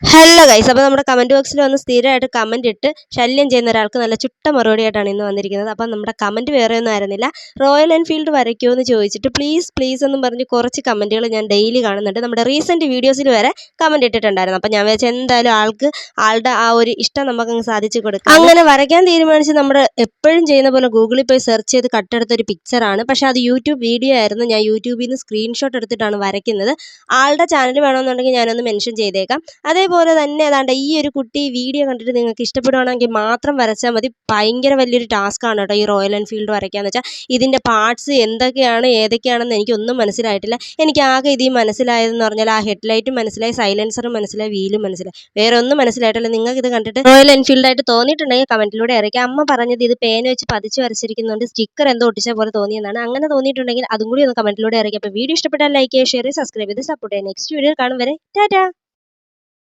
Hello guys, അപ്പോൾ നമ്മുടെ comment ബോക്സിൽ വന്ന് സ്ഥിരമായിട്ട് കമൻറ്റ് ഇട്ട് ശല്യം ചെയ്യുന്ന ഒരാൾക്ക് നല്ല ചുട്ട മറുപടിയായിട്ടാണ് ഇന്ന് വന്നിരിക്കുന്നത്. അപ്പം നമ്മുടെ കമൻറ്റ് വേറെ ഒന്നും ആയിരുന്നില്ല, റോയൽ എൻഫീൽഡ് വരയ്ക്കുമോ എന്ന് ചോദിച്ചിട്ട് പ്ലീസ് പ്ലീസ് എന്നും പറഞ്ഞ് കുറച്ച് കമൻറ്റുകൾ ഞാൻ ഡെയിലി കാണുന്നുണ്ട്. നമ്മുടെ റീസെൻറ്റ് വീഡിയോസിൽ വരെ കമൻറ്റ് ഇട്ടിട്ടുണ്ടായിരുന്നു. അപ്പം ഞാൻ വെച്ചാൽ എന്തായാലും ആളുടെ ആ ഒരു ഇഷ്ടം നമുക്കങ്ങ് സാധിച്ചു കൊടുക്കാം. അങ്ങനെ വരയ്ക്കാൻ തീരുമാനിച്ച് നമ്മൾ എപ്പോഴും ചെയ്യുന്ന പോലെ ഗൂഗിളിൽ പോയി സെർച്ച് ചെയ്ത് കട്ടെടുത്തൊരു പിക്ചറാണ്. പക്ഷേ അത് യൂട്യൂബ് വീഡിയോ ആയിരുന്നു. ഞാൻ യൂട്യൂബിൽ നിന്ന് സ്ക്രീൻഷോട്ട് എടുത്തിട്ടാണ് വരയ്ക്കുന്നത്. ആളുടെ ചാനൽ വേണമെന്നുണ്ടെങ്കിൽ ഞാനൊന്ന് മെൻഷൻ ചെയ്തേക്കാം. അതേപോലെ തന്നെ ഏതാണ്ട് ഈ ഒരു കുട്ടി വീഡിയോ കണ്ടിട്ട് നിങ്ങൾക്ക് ഇഷ്ടപ്പെടുവാണെങ്കിൽ മാത്രം വരച്ചാൽ മതി. ഭയങ്കര വലിയൊരു ടാസ്ക്കാണ് കേട്ടോ ഈ റോയൽ എൻഫീൽഡ് വരയ്ക്കാന്ന് വെച്ചാൽ. ഇതിൻ്റെ പാർട്സ് എന്തൊക്കെയാണ് ഏതൊക്കെയാണെന്ന് എനിക്കൊന്നും മനസ്സിലായിട്ടില്ല. എനിക്ക് ആകെ ഇതിൽ മനസ്സിലായതെന്ന് പറഞ്ഞാൽ ആ ഹെഡ്ലൈറ്റും മനസ്സിലായി, സൈലൻസറും മനസ്സിലായി, വീലും മനസ്സിലായി. വേറെ ഒന്നും മനസ്സിലായിട്ടില്ല. നിങ്ങൾക്ക് ഇത് കണ്ടിട്ട് റോയൽ എൻഫീൽഡായിട്ട് തോന്നിയിട്ടുണ്ടെങ്കിൽ കമൻറ്റിലൂടെ അറിയിക്കാം. അമ്മ പറഞ്ഞത് ഇത് പേന വെച്ച് പതിച്ച് വരച്ചിരിക്കുന്നുണ്ട്, സ്റ്റിക്കർ എന്തോ ഒട്ടിച്ച പോലെ തോന്നിയെന്നാണ്. അങ്ങനെ തോന്നിയിട്ടുണ്ടെങ്കിൽ അതും കൂടി ഒന്ന് കമൻറ്റിലൂടെ അറിയിക്കാം. അപ്പോൾ വീഡിയോ ഇഷ്ടപ്പെട്ടാൽ ലൈക്ക് ചെയ്യുക, ഷെയർ ചെയ്യുക, സബ്സ്ക്രൈബ് ചെയ്ത് സപ്പോർട്ട് ചെയ്യുക. നെക്സ്റ്റ് വീഡിയോ കാണും വരെ ടാറ്റാ.